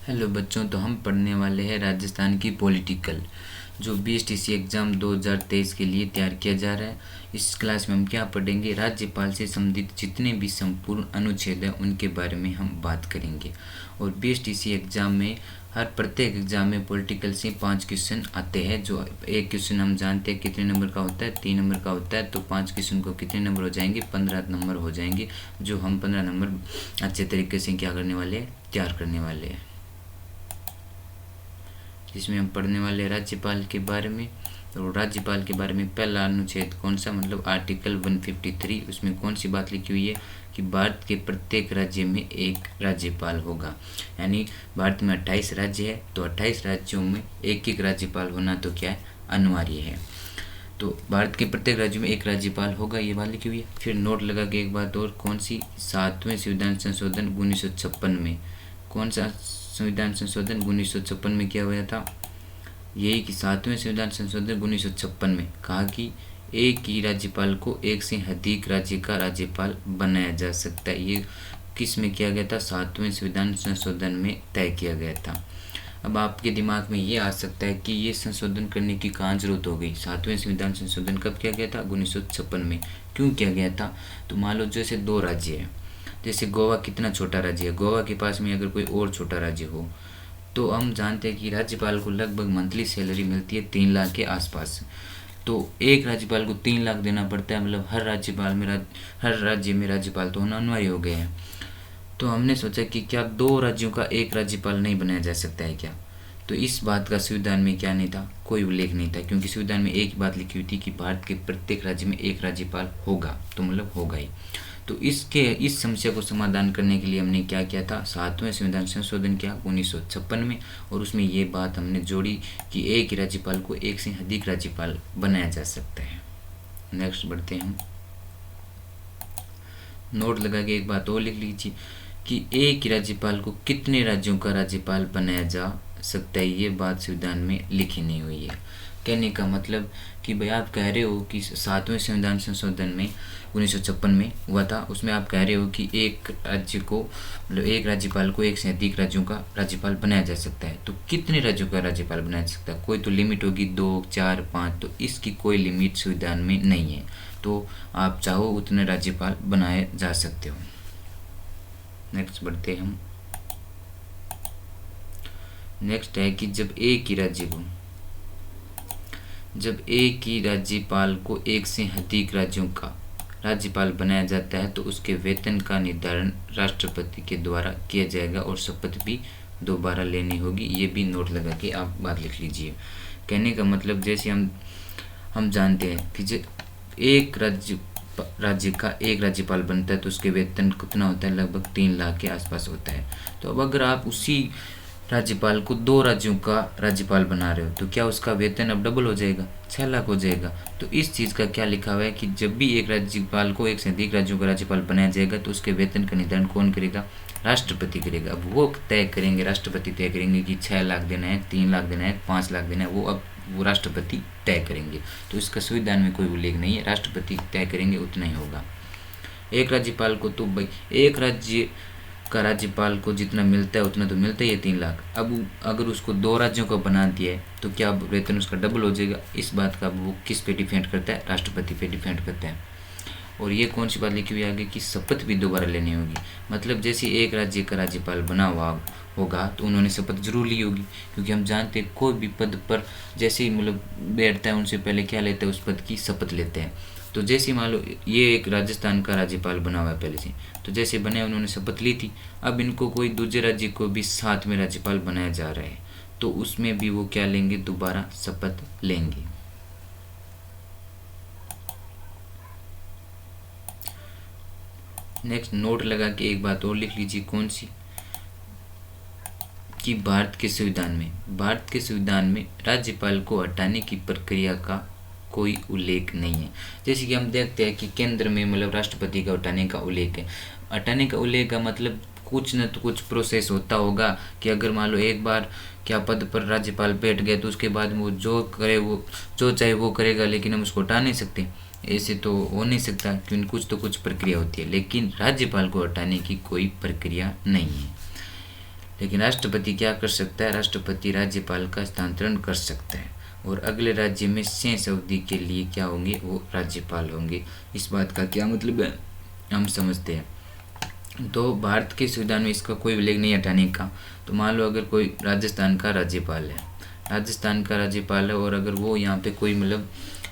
Hello बच्चों, तो हम पढ़ने वाले हैं राजस्थान की पॉलिटिकल, जो बीएसटीसी एग्ज़ाम 2023 के लिए तैयार किया जा रहा है। इस क्लास में हम क्या पढ़ेंगे, राज्यपाल से संबंधित जितने भी संपूर्ण अनुच्छेद हैं उनके बारे में हम बात करेंगे। और बीएसटीसी एग्ज़ाम में प्रत्येक एग्ज़ाम में पॉलिटिकल से 5 क्वेश्चन आते हैं। जो एक क्वेश्चन हम जानते हैं कितने नंबर का होता है, 3 नंबर का होता है। तो 5 क्वेश्चन को कितने नंबर हो जाएंगे, 15 नंबर हो जाएंगे। जो हम 15 नंबर अच्छे तरीके से क्या करने वाले हैं, तैयार करने वाले हैं। जिसमें हम पढ़ने वाले राज्यपाल के बारे में। तो राज्यपाल के बारे में पहला अनुच्छेद कौन सा, मतलब आर्टिकल 153, उसमें कौन सी बात लिखी हुई है कि भारत के प्रत्येक राज्य में एक राज्यपाल होगा। यानी भारत में 28 राज्य है, तो 28 राज्यों में एक एक राज्यपाल होना तो क्या है, अनिवार्य है। तो भारत के प्रत्येक राज्य में एक राज्यपाल होगा, ये बात लिखी हुई है। फिर नोट लगा के एक बात और, कौन सी, 7वें संविधान संशोधन 1956 में, कौन सा संविधान संशोधन 1956 में किया हुआ था, यही कि 7वें संविधान संशोधन 1956 में कहा कि एक ही राज्यपाल को एक से अधिक राज्य का राज्यपाल बनाया जा सकता है। ये किस में किया गया था, 7वें संविधान संशोधन में तय किया गया था। अब आपके दिमाग में ये आ सकता है कि ये संशोधन करने की कहाँ जरूरत हो गई। 7वें संविधान संशोधन कब किया गया था, 1956 में। क्यों किया गया था, तो मान लो जैसे 2 राज्य है, जैसे गोवा कितना छोटा राज्य है, गोवा के पास में अगर कोई और छोटा राज्य हो, तो हम जानते हैं कि राज्यपाल को लगभग मंथली सैलरी मिलती है 3 लाख के आसपास। तो एक राज्यपाल को 3 लाख देना पड़ता है, मतलब हर राज्य में राज्यपाल तो होना अनिवार्य हो गया है। तो हमने सोचा कि क्या 2 राज्यों का एक राज्यपाल नहीं बनाया जा सकता है क्या। तो इस बात का संविधान में क्या नहीं था, कोई उल्लेख नहीं था, क्योंकि संविधान में एक बात लिखी हुई थी कि भारत के प्रत्येक राज्य में एक राज्यपाल होगा, तो मतलब होगा ही। तो इस समस्या को समाधान करने के लिए हमने क्या किया था, 7वें संविधान संशोधन किया 1956 में, और उसमें ये बात हमने जोड़ी कि एक ही राज्यपाल को एक से अधिक राज्यपाल बनाया जा सकता है। नेक्स्ट बढ़ते हैं हम। नोट लगा के एक बात और लिख लीजिए कि एक ही राज्यपाल को कितने राज्यों का राज्यपाल बनाया जा सकता है, ये बात संविधान में लिखी नहीं हुई है। कहने का मतलब कि भाई आप कह रहे हो कि 7वें संविधान संशोधन में 1956 में हुआ था, उसमें आप कह रहे हो कि एक राज्य को, मतलब एक राज्यपाल को एक से अधिक राज्यों का राज्यपाल बनाया जा सकता है। तो कितने राज्यों का राज्यपाल बनाया जा सकता है, कोई तो लिमिट होगी, 2, 4, 5, तो इसकी कोई लिमिट संविधान में नहीं है। तो आप चाहो उतने राज्यपाल बनाए जा सकते हो। नेक्स्ट बढ़ते हम। नेक्स्ट है कि जब एक ही राज्यपाल को एक से अधिक राज्यों का राज्यपाल बनाया जाता है, तो उसके वेतन का निर्धारण राष्ट्रपति के द्वारा किया जाएगा और शपथ भी दोबारा लेनी होगी। ये भी नोट लगा के आप बात लिख लीजिए। कहने का मतलब जैसे हम जानते हैं कि एक राज्य का एक राज्यपाल बनता है, तो उसके वेतन कितना होता है, लगभग 3 लाख के आसपास होता है। तो अब अगर आप उसी राज्यपाल को 2 राज्यों का राज्यपाल बना रहे हो, तो क्या उसका वेतन अब डबल हो जाएगा, 6 लाख हो जाएगा। तो इस चीज़ का क्या लिखा हुआ है कि जब भी एक राज्यपाल को एक से अधिक राज्यों का राज्यपाल बनाया जाएगा, तो उसके वेतन का निर्धारण कौन करेगा, राष्ट्रपति करेगा। अब वो तय करेंगे, राष्ट्रपति तय करेंगे कि 6 लाख देना है, 3 लाख देना है, 5 लाख देना है, वो राष्ट्रपति तय करेंगे। तो इसका संविधान में कोई उल्लेख नहीं है, राष्ट्रपति तय करेंगे उतना ही होगा। एक राज्यपाल को तो भाई एक राज्य का राज्यपाल को जितना मिलता है उतना तो मिलता ही है, 3 लाख। अब अगर उसको 2 राज्यों का बना दिया है, तो क्या वेतन उसका डबल हो जाएगा। इस बात का वो किस पे डिपेंड करता है, राष्ट्रपति पे डिपेंड करता है। और ये कौन सी बात लिखी हुई है आगे कि शपथ भी दोबारा लेनी होगी। मतलब जैसे एक राज्य का राज्यपाल बना हुआ होगा, तो उन्होंने शपथ जरूर ली होगी, क्योंकि हम जानते हैं कोई भी पद पर जैसे ही मतलब बैठता है, उनसे पहले क्या लेते हैं, उस पद की शपथ लेते हैं। तो जैसे मान लो ये एक राजस्थान का राज्यपाल बना हुआ है पहले से, तो जैसे बने उन्होंने शपथ ली थी, अब इनको कोई दूसरे राज्य को भी साथ में राज्यपाल बनाया जा रहा है, तो उसमें भी वो क्या लेंगे, दोबारा शपथ लेंगे। नेक्स्ट नोट लगा के एक बात और लिख लीजिए, कौन सी, कि भारत के संविधान में राज्यपाल को हटाने की प्रक्रिया का कोई उल्लेख नहीं है। जैसे कि हम देखते हैं कि केंद्र में मतलब राष्ट्रपति का हटाने का उल्लेख है। हटाने का उल्लेख का मतलब कुछ न तो कुछ प्रोसेस होता होगा कि अगर मान लो एक बार क्या पद पर राज्यपाल बैठ गए, तो उसके बाद वो जो करे, वो जो चाहे वो करेगा, लेकिन हम उसको हटा नहीं सकते। ऐसे तो हो नहीं सकता, क्योंकि कुछ तो कुछ प्रक्रिया होती है, लेकिन राज्यपाल को हटाने की कोई प्रक्रिया नहीं है। लेकिन राष्ट्रपति क्या कर सकता है, राष्ट्रपति राज्यपाल का स्थानांतरण कर सकता है और अगले राज्य में शेष अवधि के लिए क्या होंगे, वो राज्यपाल होंगे। इस बात का क्या मतलब है हम समझते हैं। तो भारत के संविधान में इसका कोई उल्लेख नहीं हटाने का। तो मान लो अगर कोई राजस्थान का राज्यपाल है, राजस्थान का राज्यपाल है और अगर वो यहाँ पे कोई मतलब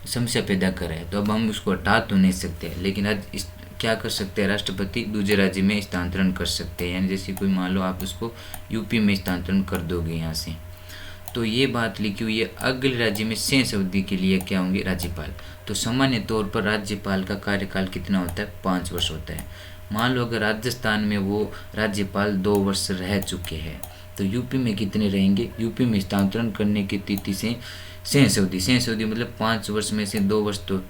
समस्या पैदा करे तो अब हम उसको हटा तो नहीं सकते, लेकिन आज इस क्या कर सकते हैं, राष्ट्रपति दूसरे राज्य में स्थानांतरण कर सकते हैं। यानी जैसे कोई मान लो आप उसको यूपी में स्थानांतरण कर दोगे यहाँ से, तो ये बात लिखी हुई है अगले राज्य में शेष अवधि के लिए क्या होंगे, राज्यपाल। तो सामान्य तौर पर राज्यपाल का कार्यकाल कितना होता है, 5 वर्ष होता है। मान लो अगर राजस्थान में वो राज्यपाल 2 वर्ष रह चुके हैं तो यूपी में कितने रहेंगे, यूपी में स्थानांतरण करने की तिथि से शेष अवधि मतलब 5 वर्ष में से 2 वर्ष तो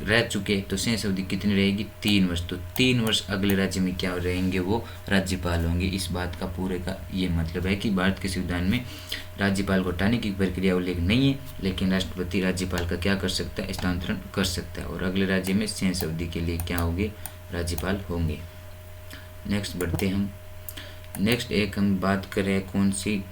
रह चुके, तो शेष अवधि कितनी रहेगी, 3 वर्ष। तो 3 वर्ष अगले राज्य में क्या रहेंगे, वो राज्यपाल होंगे। इस बात का पूरे का ये मतलब है कि भारत के संविधान में राज्यपाल को हटाने की प्रक्रिया उल्लेख नहीं है, लेकिन राष्ट्रपति राज्यपाल का क्या कर सकता है, स्थानांतरण कर सकता है और अगले राज्य में शेष अवधि के लिए क्या होंगे, राज्यपाल होंगे। नेक्स्ट बढ़ते हम। नेक्स्ट एक हम बात करें कौन सी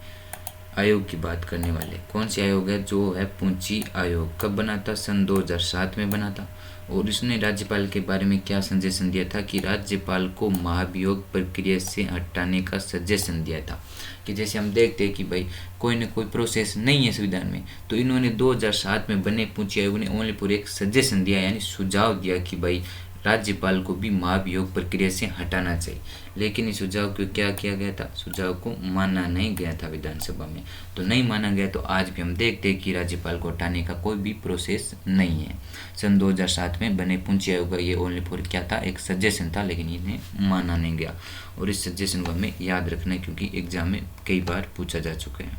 आयोग की बात करने वाले। कौन सी आयोग है, जो है पूंची आयोग। कब बना था, सन 2007 में बना था और इसने राज्यपाल के बारे में क्या सजेशन दिया था कि राज्यपाल को महाभियोग प्रक्रिया से हटाने का सजेशन दिया था। कि जैसे हम देखते हैं कि भाई कोई ना कोई प्रोसेस नहीं है संविधान में, तो इन्होंने 2007 में बने पूंची आयोग ने ओनली पूरे एक सजेशन दिया यानी सुझाव दिया कि भाई राज्यपाल को भी महाभियोग प्रक्रिया से हटाना चाहिए। लेकिन इस सुझाव को क्या किया गया था, सुझाव को माना नहीं गया था विधानसभा में। तो नहीं माना गया तो आज भी हम देखते हैं कि राज्यपाल को हटाने का कोई भी प्रोसेस नहीं है। सन 2007 में बने पूंची आयोग का ये ओनली फॉर क्या था, एक सजेशन था, लेकिन इन्हें माना नहीं गया और इस सजेशन को हमें याद रखना है क्योंकि एग्जाम में कई बार पूछा जा चुका है।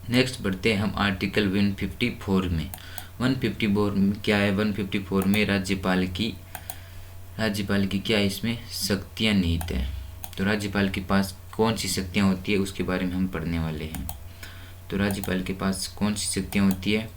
नेक्स्ट बढ़ते हैं हम आर्टिकल 154 में। 154 में क्या है, 154 में राज्यपाल की क्या इसमें शक्तियाँ निहित है। तो राज्यपाल के पास कौन सी शक्तियाँ होती है उसके बारे में हम पढ़ने वाले हैं। तो राज्यपाल के पास कौन सी शक्तियाँ होती है,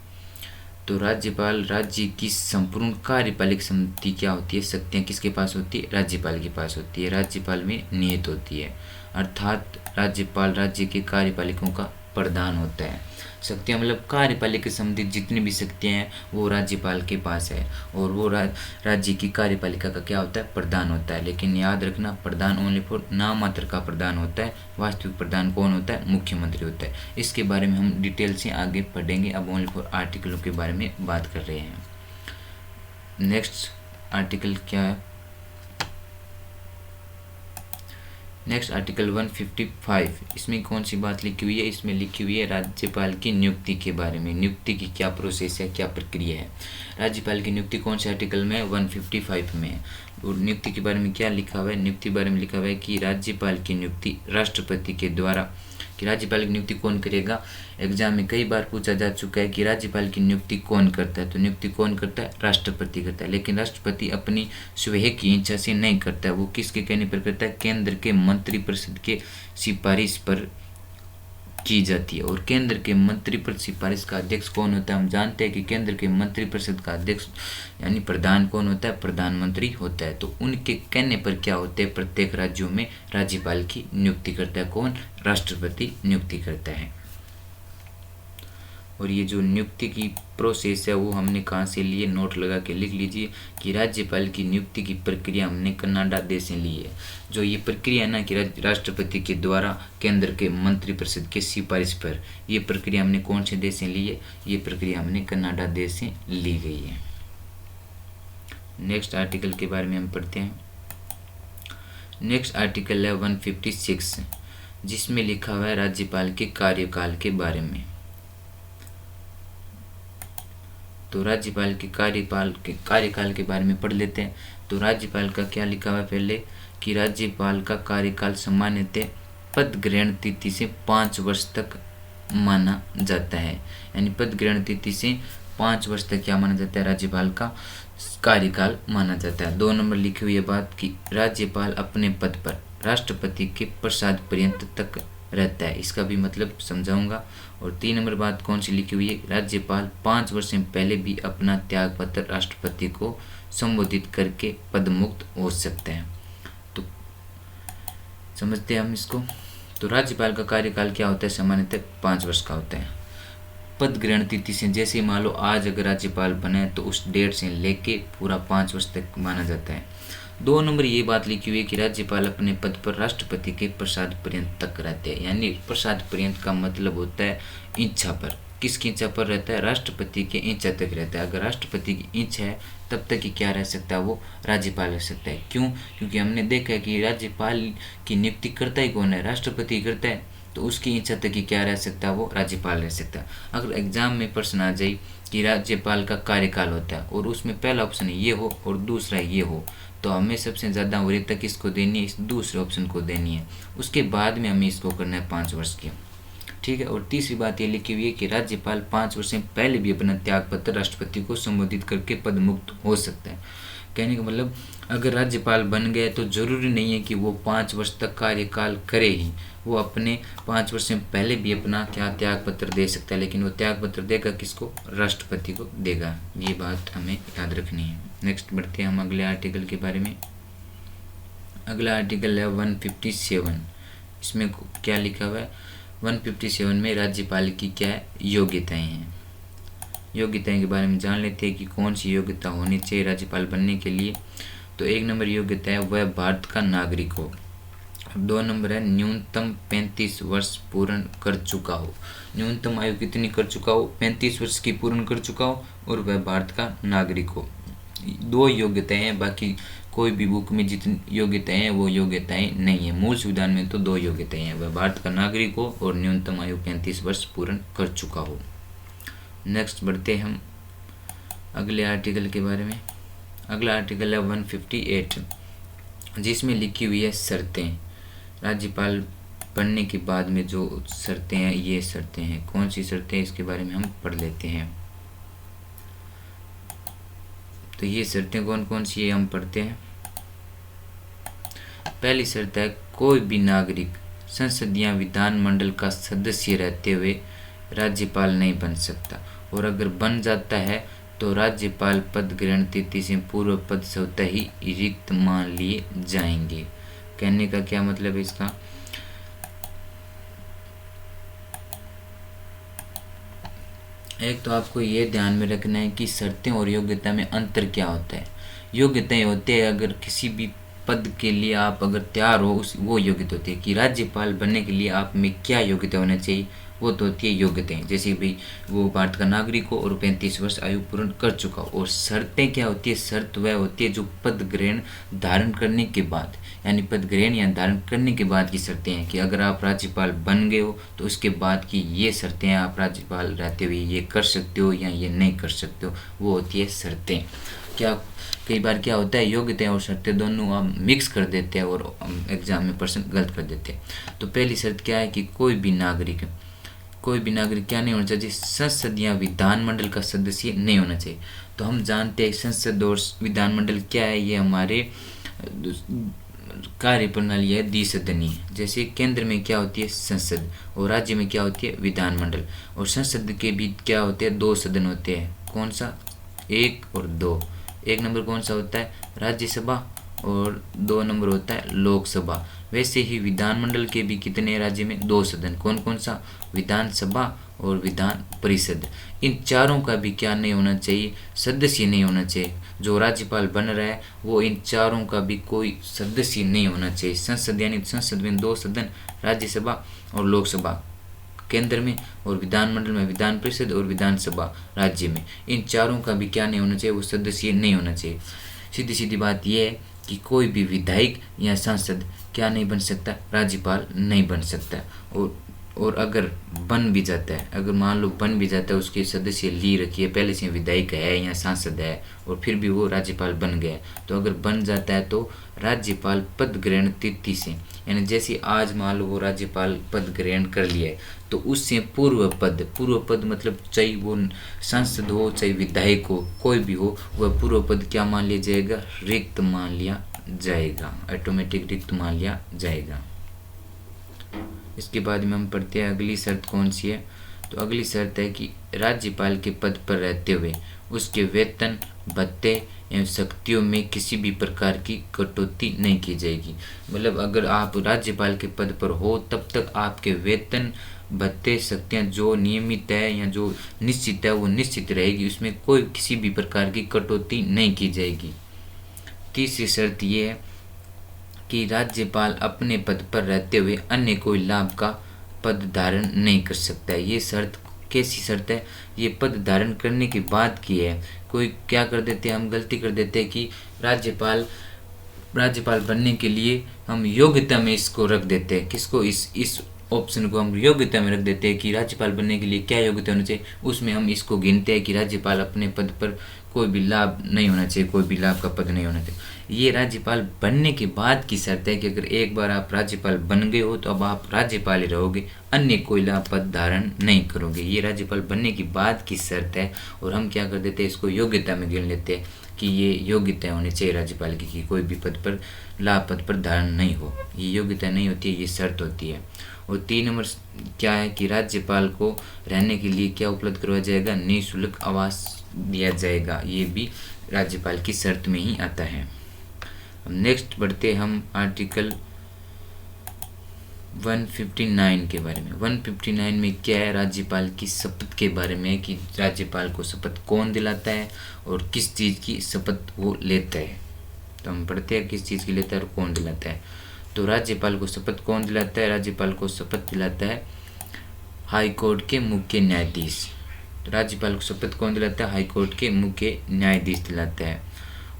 तो राज्यपाल राज्य की संपूर्ण कार्यपालिक समिति क्या होती है, शक्तियाँ किसके पास होती है, राज्यपाल के पास होती है। राज्यपाल में निहित होती है, अर्थात राज्यपाल राज्य के कार्यपालिकों का प्रधान होता है। शक्तियाँ मतलब कार्यपालिका संबंधित जितनी भी शक्तियाँ हैं वो राज्यपाल के पास है और वो राज्य की कार्यपालिका का क्या होता है, प्रधान होता है। लेकिन याद रखना प्रधान ओनली फॉर नाम मात्र का प्रधान होता है, वास्तविक प्रधान कौन होता है, मुख्यमंत्री होता है। इसके बारे में हम डिटेल से आगे पढ़ेंगे, अब ओनली फॉर आर्टिकलों के बारे में बात कर रहे हैं। नेक्स्ट आर्टिकल क्या है, नेक्स्ट आर्टिकल 155, इसमें कौन सी बात लिखी हुई है, इसमें लिखी हुई है राज्यपाल की नियुक्ति के बारे में। नियुक्ति की क्या प्रोसेस है, क्या प्रक्रिया है। राज्यपाल की नियुक्ति कौन से आर्टिकल में है, 155 में है। और नियुक्ति के बारे में क्या लिखा हुआ है, नियुक्ति के बारे में लिखा हुआ है कि राज्यपाल की नियुक्ति राष्ट्रपति के द्वारा, कि राज्यपाल की नियुक्ति कौन करेगा। एग्जाम में कई बार पूछा जा चुका है कि राज्यपाल की नियुक्ति कौन करता है, तो नियुक्ति कौन करता है, राष्ट्रपति करता है। लेकिन राष्ट्रपति अपनी स्वयं की इच्छा से नहीं करता है, वो किसके कहने पर करता है, केंद्र के मंत्रिपरिषद के सिफारिश पर की जाती है। और केंद्र के मंत्रिपरिषद सिफारिश का अध्यक्ष कौन होता है, हम जानते हैं कि केंद्र के मंत्रिपरिषद का अध्यक्ष यानी प्रधान कौन होता है, प्रधानमंत्री होता है। तो उनके कहने पर क्या होते हैं, प्रत्येक राज्यों में राज्यपाल की नियुक्ति करता है कौन, राष्ट्रपति नियुक्ति करता है। और ये जो नियुक्ति की प्रोसेस है वो हमने कहाँ से लिए, नोट लगा के लिख लीजिए कि राज्यपाल की नियुक्ति की प्रक्रिया हमने कनाडा देश से ली है। जो ये प्रक्रिया है ना कि राष्ट्रपति के द्वारा केंद्र के मंत्रिपरिषद के सिफारिश पर, ये प्रक्रिया हमने कौन से देश से ली है, ये प्रक्रिया हमने कनाडा देश से ली गई है। नेक्स्ट आर्टिकल के बारे में हम पढ़ते हैं। नेक्स्ट आर्टिकल है 156, जिसमें लिखा हुआ है राज्यपाल के कार्यकाल के बारे में। तो राज्यपाल के कार्यकाल के बारे में पढ़ लेते हैं। तो राज्यपाल का क्या लिखा हुआ है पहले, कि राज्यपाल का कार्यकाल सामान्यतः पद ग्रहण तिथि से 5 वर्ष तक माना जाता है। यानी पद ग्रहण तिथि से 5 वर्ष तक क्या माना जाता है, राज्यपाल का कार्यकाल माना जाता है। 2 नंबर लिखी हुई है बात कि राज्यपाल अपने पद पर राष्ट्रपति के प्रसाद पर्यंत तक रहता है, इसका भी मतलब समझाऊंगा। और 3 नंबर बात कौन सी लिखी हुई है, राज्यपाल 5 वर्ष से पहले भी अपना त्याग पत्र राष्ट्रपति को संबोधित करके पद मुक्त हो सकते हैं। तो समझते हैं हम इसको। तो राज्यपाल का कार्यकाल क्या होता है, सामान्यतः 5 वर्ष का होता है। पद ग्रहण तिथि से, जैसे मान लो आज अगर राज्यपाल बने तो उस डेट से लेके पूरा 5 वर्ष तक माना जाता है। 2 नंबर ये बात लिखी हुई है कि राज्यपाल अपने पद पर राष्ट्रपति के प्रसाद पर्यंत तक रहते हैं। यानी प्रसाद पर्यंत का मतलब होता है इच्छा पर। किसकी इच्छा पर रहता है, राष्ट्रपति के इच्छा तक रहता है। अगर राष्ट्रपति की इच्छा है तब तक ही क्या रह सकता है, वो राज्यपाल रह सकता है। क्यों, क्योंकि हमने देखा है कि राज्यपाल की नियुक्ति करता ही कौन है, राष्ट्रपति करता है। तो उसकी इच्छा तक ही क्या रह सकता है, वो राज्यपाल रह सकता है। अगर एग्जाम में प्रश्न आ जाए कि राज्यपाल का कार्यकाल होता है और उसमें पहला ऑप्शन ये हो और दूसरा ये हो, तो हमें सबसे ज़्यादा वरीयता किसको देनी है, इस दूसरे ऑप्शन को देनी है। उसके बाद में हमें इसको करना है 5 वर्ष की, ठीक है। और तीसरी बात ये लिखी हुई है कि राज्यपाल 5 वर्ष से पहले भी अपना त्याग पत्र राष्ट्रपति को संबोधित करके पद मुक्त हो सकता है। कहने का मतलब अगर राज्यपाल बन गए तो जरूरी नहीं है कि वो 5 वर्ष तक कार्यकाल करे ही, वो अपने 5 वर्ष से पहले भी अपना क्या त्याग पत्र दे सकता है, लेकिन वो त्याग पत्र देगा किसको, राष्ट्रपति को देगा। ये बात हमें याद रखनी है। नेक्स्ट बढ़ते हैं हम अगले आर्टिकल के बारे में। अगला आर्टिकल है 157। इसमें क्या लिखा हुआ है, 157 में राज्यपाल की क्या योग्यताएं हैं। योग्यताएं के बारे में जान लेते हैं कि कौन सी योग्यता होनी चाहिए राज्यपाल बनने के लिए। तो 1 नंबर योग्यता है वह भारत का नागरिक हो। 2 नंबर है न्यूनतम 35 वर्ष पूर्ण कर चुका हो। न्यूनतम आयु कितनी कर चुका हो, 35 वर्ष की पूर्ण कर चुका हो और वह भारत का नागरिक हो। 2 योग्यताएं हैं, बाकी कोई भी बुक में जितनी योग्यताएं हैं वो योग्यताएं नहीं है। मूल संविधान में तो 2 योग्यताएं हैं, वह भारत का नागरिक हो और न्यूनतम आयु 35 वर्ष पूर्ण कर चुका हो। नेक्स्ट बढ़ते हैं हम अगले आर्टिकल के बारे में। अगला आर्टिकल है 158, जिसमें लिखी हुई है शर्तें। राज्यपाल बनने के बाद में जो शर्तें हैं, ये शर्तें हैं। कौन सी शर्तें हैं इसके बारे में हम पढ़ लेते हैं। तो ये शर्तें कौन कौन सी है हम पढ़ते हैं। पहली शर्त है कोई भी नागरिक संसद या विधानमंडल का सदस्य रहते हुए राज्यपाल नहीं बन सकता, और अगर बन जाता है तो राज्यपाल पद ग्रहण तिथि से पूर्व पद स्वतः ही रिक्त मान लिए जाएंगे। कहने का क्या मतलब है इसका, एक तो आपको ये ध्यान में रखना है कि शर्तें और योग्यता में अंतर क्या होता है। योग्यताएं होते हैं अगर किसी भी पद के लिए आप अगर तैयार हो, उस वो योग्यता होती है कि राज्यपाल बनने के लिए आप में क्या योग्यता होना चाहिए, वो तो होती है योग्यताएं। जैसे भी वो भारत का नागरिक हो और 35 वर्ष आयु पूर्ण कर चुका हो। और शर्तें क्या होती है, शर्त वह होती है जो पद ग्रहण धारण करने के बाद, यानी पद ग्रहण या धारण करने के बाद की शर्तें हैं कि अगर आप राज्यपाल बन गए हो तो उसके बाद की ये शर्तें हैं, आप राज्यपाल रहते हुए ये कर सकते हो या ये नहीं कर सकते हो, वो होती है शर्तें। क्या कई बार क्या होता है, योग्यताएं और शर्तें दोनों हम मिक्स कर देते हैं और एग्जाम में प्रश्न गलत कर देते हैं। तो पहली शर्त क्या है कि कोई भी नागरिक क्या नहीं होना चाहिए, संसद या विधानमंडल का सदस्य नहीं होना चाहिए। तो हम जानते हैं संसद और विधानमंडल क्या है, ये हमारे कार्य प्रणाली है द्विसदनीय। जैसे केंद्र में क्या होती है संसद और राज्य में क्या होती है विधानमंडल। और संसद के भी क्या होते हैं, 2 सदन होते हैं। कौन सा, 1 और 2। 1 नंबर कौन सा होता है, राज्यसभा, और 2 नंबर होता है लोकसभा। वैसे ही विधानमंडल के भी कितने राज्य में 2 सदन, कौन कौन सा, विधानसभा और विधान परिषद। इन चारों का भी क्या नहीं होना चाहिए, सदस्य नहीं होना चाहिए। जो राज्यपाल बन रहा है वो इन चारों का भी कोई सदस्य नहीं होना चाहिए। संसद यानी संसद में 2 सदन, राज्यसभा और लोकसभा केंद्र में, और विधानमंडल में विधान परिषद और विधानसभा राज्य में, इन चारों का भी क्या नहीं होना चाहिए, वो सदस्य नहीं होना चाहिए। सीधी सीधी बात यह है कि कोई भी विधायक या सांसद क्या नहीं बन सकता, राज्यपाल नहीं बन सकता। और अगर बन भी जाता है, अगर मान लो बन भी जाता है, उसके सदस्य ली रखी है, पहले से विधायक है या सांसद है और फिर भी वो राज्यपाल बन गया, तो अगर बन जाता है तो राज्यपाल पद ग्रहण तिथि से, यानी जैसे आज मान लो वो राज्यपाल पद ग्रहण कर लिया है, तो उससे पूर्व पद मतलब चाहे वो सांसद हो चाहे विधायक हो, कोई भी हो, वह पूर्व पद क्या मान लिया जाएगा, रिक्त मान लिया जाएगा, ऑटोमेटिक रिक्त मान लिया जाएगा। इसके बाद में हम पढ़ते हैं अगली शर्त कौन सी है। तो अगली शर्त है कि राज्यपाल के पद पर रहते हुए उसके वेतन, भत्ते एवं शक्तियों में किसी भी प्रकार की कटौती नहीं की जाएगी। मतलब अगर आप राज्यपाल के पद पर हो तब तक आपके वेतन भत्ते शक्तियाँ जो नियमित है या जो निश्चित है वो निश्चित रहेगी, उसमें कोई किसी भी प्रकार की कटौती नहीं की जाएगी। तीसरी शर्त ये है कि राज्यपाल अपने पद पर रहते हुए अन्य कोई लाभ का पद धारण नहीं कर सकता है। ये शर्त कैसी शर्त है? ये पद धारण करने के बाद की है। कोई क्या कर देते हैं, हम गलती कर देते हैं कि राज्यपाल बनने के लिए हम योग्यता में इसको रख देते हैं। किसको? इस ऑप्शन को हम योग्यता में रख देते हैं कि राज्यपाल बनने के लिए क्या योग्यता होनी चाहिए, उसमें हम इसको गिनते हैं कि राज्यपाल अपने पद पर कोई भी लाभ नहीं होना चाहिए, कोई भी लाभ का पद नहीं होना चाहिए। ये राज्यपाल बनने के बाद की शर्त है कि अगर एक बार आप राज्यपाल बन गए हो तो अब आप राज्यपाल ही रहोगे, अन्य कोई लाभ पद धारण नहीं करोगे। ये राज्यपाल बनने के बाद की शर्त है और हम क्या कर देते हैं, इसको योग्यता में गिन लेते हैं कि ये योग्यता होनी चाहिए राज्यपाल की कि कोई भी पद पर लाभ पद पर धारण नहीं हो। ये योग्यता नहीं होती है, ये शर्त होती है। और 3 नंबर क्या है कि राज्यपाल को रहने के लिए क्या उपलब्ध करवाया जाएगा? निःशुल्क आवास दिया जाएगा। ये भी राज्यपाल की शर्त में ही आता है। नेक्स्ट बढ़ते हम आर्टिकल 159 के बारे में। 159 में क्या है? राज्यपाल की शपथ के बारे में कि राज्यपाल को शपथ कौन दिलाता है और किस चीज़ की शपथ वो लेता है। तो हम पढ़ते हैं किस चीज़ की लेता है और कौन दिलाता है। तो राज्यपाल को शपथ कौन दिलाता है? राज्यपाल को शपथ दिलाता है हाई कोर्ट के मुख्य न्यायाधीश। तो राज्यपाल को शपथ कौन दिलाता है? हाई कोर्ट के मुख्य न्यायाधीश दिलाता है।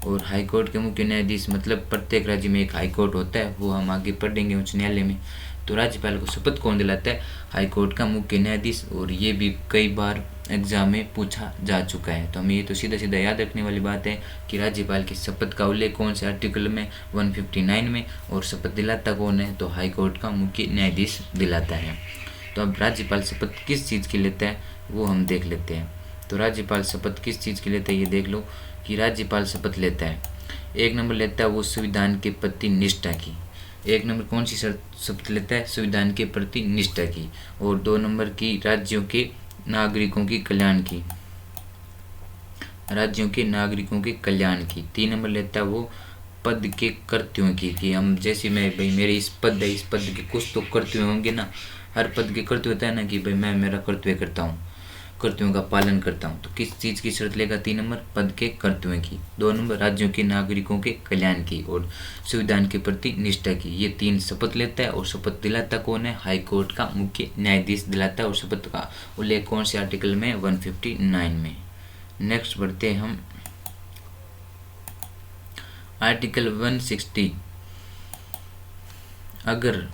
और हाई कोर्ट के मुख्य न्यायाधीश मतलब प्रत्येक राज्य में एक हाई कोर्ट होता है, वो हम आगे पढ़ेंगे उच्च न्यायालय में। तो राज्यपाल को शपथ कौन दिलाता है? हाई कोर्ट का मुख्य न्यायाधीश। और ये भी कई बार एग्जाम में पूछा जा चुका है, तो हमें ये तो सीधा सीधा याद रखने वाली बात है कि राज्यपाल की शपथ का उल्लेख कौन से आर्टिकल में? 159 में। और शपथ दिलाता कौन है? तो हाई कोर्ट का मुख्य न्यायाधीश दिलाता है। तो अब राज्यपाल शपथ किस चीज़ की लेता है वो हम देख लेते हैं। तो राज्यपाल शपथ किस चीज़ की लेता है ये देख लो कि राज्यपाल शपथ लेता है, 1 नंबर लेता है वो संविधान के प्रति निष्ठा की। 1 नंबर कौन सी शपथ लेता है? संविधान के प्रति निष्ठा की। और 2 नंबर की राज्यों के नागरिकों की कल्याण की, राज्यों के नागरिकों के कल्याण की। 3 नंबर लेता है वो पद के कर्तव्यों की कि हम जैसे मैं भाई मेरे इस पद है, इस पद के कुछ तो कर्तव्य होंगे ना। हर पद के कर्तव्य होता है ना कि भाई मैं मेरा कर्तव्य करता हूँ, कर्तव्यों का पालन करता हूँ। तो किस चीज़ की शर्त लेगा? 3 नंबर पद के कर्तव्यों की। 2 नंबर राज्यों के नागरिकों के कल्याण की और संविधान के प्रति निष्ठा की। ये 3 शपथ लेता है। और शपथ दिलाता कौन है? हाई कोर्ट का मुख्य न्यायाधीश दिलाता है। और शपथ का उल्लेख कौन से आर्टिकल में? 159 में। नेक्स्ट बढ़ते हैं हम आर्टिकल 160। अगर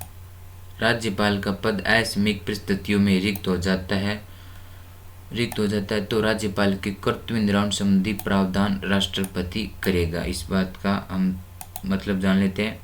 राज्यपाल का पद असीमित परिस्थितियों में रिक्त हो जाता है तो राज्यपाल के कर्तव्य निर्वहन संबंधी प्रावधान राष्ट्रपति करेगा। इस बात का हम मतलब जान लेते हैं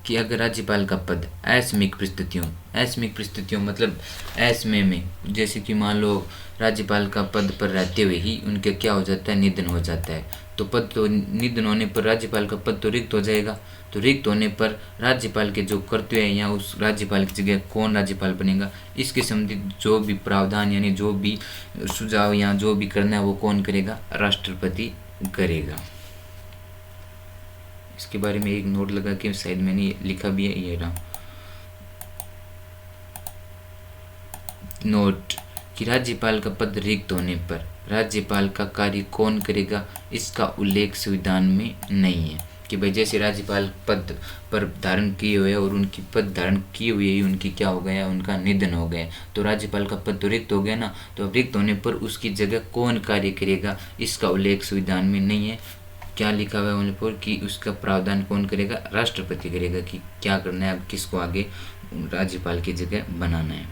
कि अगर राज्यपाल का पद असीमित परिस्थितियों मतलब असीमित में, जैसे कि मान लो राज्यपाल का पद पर रहते हुए ही उनके क्या हो जाता है? निधन हो जाता है। तो पद तो निधन होने पर राज्यपाल का पद तो रिक्त हो जाएगा। तो रिक्त होने पर राज्यपाल के जो कर्तव्य हैं या उस राज्यपाल की जगह कौन राज्यपाल बनेगा, इसके संबंधित जो भी प्रावधान यानी जो भी सुझाव या जो भी करना है वो कौन करेगा? राष्ट्रपति करेगा। इसके बारे में एक नोट लगा के शायद मैंने लिखा भी है, ये रहा नोट कि राज्यपाल का पद रिक्त होने पर राज्यपाल का कार्य कौन करेगा, इसका उल्लेख संविधान में नहीं है कि भाई जैसे राज्यपाल पद पर धारण किए हुए और उनकी पद धारण किए हुए ही उनकी क्या हो गया? उनका निधन हो गया। तो राज्यपाल का पद तो रिक्त हो गया ना। तो रिक्त होने पर उसकी जगह कौन कार्य करेगा, इसका उल्लेख संविधान में नहीं है। क्या लिखा हुआ है वहाँ पर कि उसका प्रावधान कौन करेगा? राष्ट्रपति करेगा कि क्या करना है, अब किसको आगे राज्यपाल की जगह बनाना है।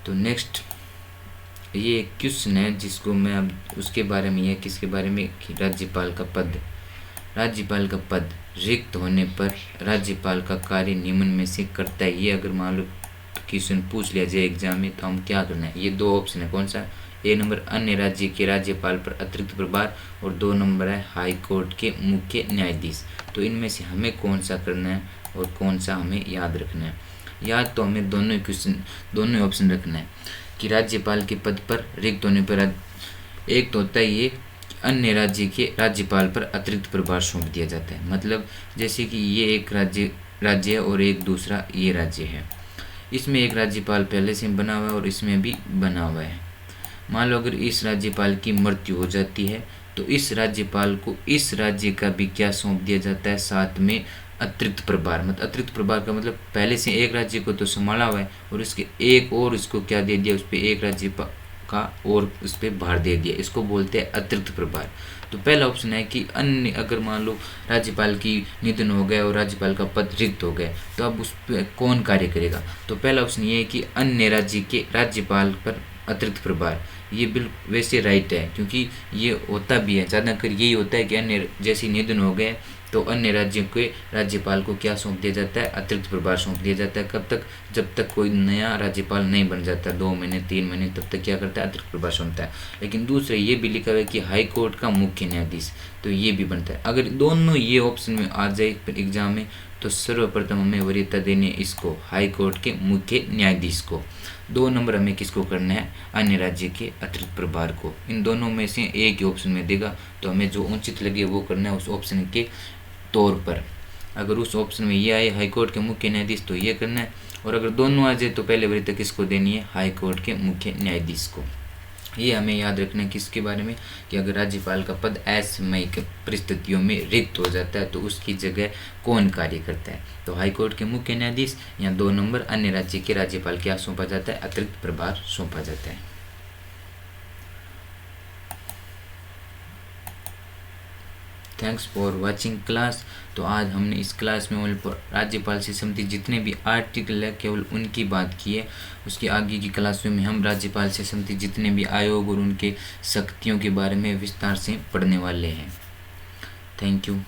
तो नेक्स्ट ये क्वेश्चन है जिसको मैं अब उसके बारे में, ये किसके बारे में कि राज्यपाल का पद रिक्त होने पर राज्यपाल का कार्य निम्न में से करता है। ये अगर मान लो क्वेश्चन पूछ लिया जाए एग्जाम में तो हम क्या करना है? ये 2 ऑप्शन है। कौन सा? 1 नंबर अन्य राज्य के राज्यपाल पर अतिरिक्त प्रभार और 2 नंबर है हाई कोर्ट के मुख्य न्यायाधीश। तो इनमें से हमें कौन सा करना है और कौन सा हमें याद रखना है? याद तो हमें दोनों ऑप्शन रखना है कि राज्यपाल के पद पर रिक्त होने पर एक तो होता है ये अन्य राज्य के राज्यपाल पर अतिरिक्त प्रभार सौंप दिया जाता है। मतलब जैसे कि ये एक राज्य है और एक दूसरा ये राज्य है, इसमें एक राज्यपाल पहले से बना हुआ है और इसमें भी बना हुआ है। मान लो अगर इस राज्यपाल की मृत्यु हो जाती है तो इस राज्यपाल को इस राज्य का भी क्या सौंप दिया जाता है, साथ में अतिरिक्त प्रभार। मतलब अतिरिक्त प्रभार का मतलब पहले से एक राज्य को तो संभाला हुआ है और इसके एक और इसको क्या दे दिया, उस पर एक राज्य का और उस पर भार दे दिया, इसको बोलते हैं अतिरिक्त प्रभार। तो पहला ऑप्शन है कि अन्य, अगर मान लो राज्यपाल की निधन हो गया और राज्यपाल का पद रिक्त हो गया तो अब उस पर कौन कार्य करेगा। तो पहला ऑप्शन ये है कि अन्य राज्य के राज्यपाल पर अतिरिक्त प्रभार। ये बिल्कुल वैसे राइट है, क्योंकि ये होता भी है, ज़्यादातर यही होता है कि अन्य जैसे निधन हो गए तो अन्य राज्यों के राज्यपाल को क्या सौंप दिया जाता है, अतिरिक्त प्रभार सौंप दिया जाता है। कब तक, जब तक कोई नया राज्यपाल नहीं बन जाता, 2 महीने 3 महीने, तब तक क्या करता है, अतिरिक्त प्रभार सौंपता है। लेकिन दूसरे ये भी लिखा हुआ है कि हाई कोर्ट का मुख्य न्यायाधीश, तो ये भी बनता है। अगर दोनों ये ऑप्शन में आ जाए एग्जाम में तो सर्वप्रथम हमें वरीयता देनी है इसको, हाई कोर्ट के मुख्य न्यायाधीश को। 2 नंबर हमें किसको करना है, अन्य राज्य के अतिरिक्त प्रभार को। इन दोनों में से एक ही ऑप्शन में देगा तो हमें जो उचित लगे वो करना है उस ऑप्शन के तौर पर। अगर उस ऑप्शन में ये आए हाई कोर्ट के मुख्य न्यायाधीश तो ये करना है, और अगर दोनों आ जाए तो पहले वरीयता किसको देनी है, हाई कोर्ट के मुख्य न्यायाधीश को। ये हमें याद रखना है किसके बारे में, कि अगर राज्यपाल का पद असामयिक परिस्थितियों में रिक्त हो जाता है तो उसकी जगह कौन कार्य करता है, तो हाई कोर्ट के मुख्य न्यायाधीश, या 2 नंबर अन्य राज्य के राज्यपाल क्या सौंपा जाता है, अतिरिक्त प्रभार सौंपा जाता है। Thanks for watching class. तो आज हमने इस क्लास में राज्यपाल से संबंधित जितने भी आर्टिकल है केवल उनकी बात की है। उसकी आगे की क्लासों में हम राज्यपाल से संबंधित जितने भी आयोग और उनके शक्तियों के बारे में विस्तार से पढ़ने वाले हैं। Thank you.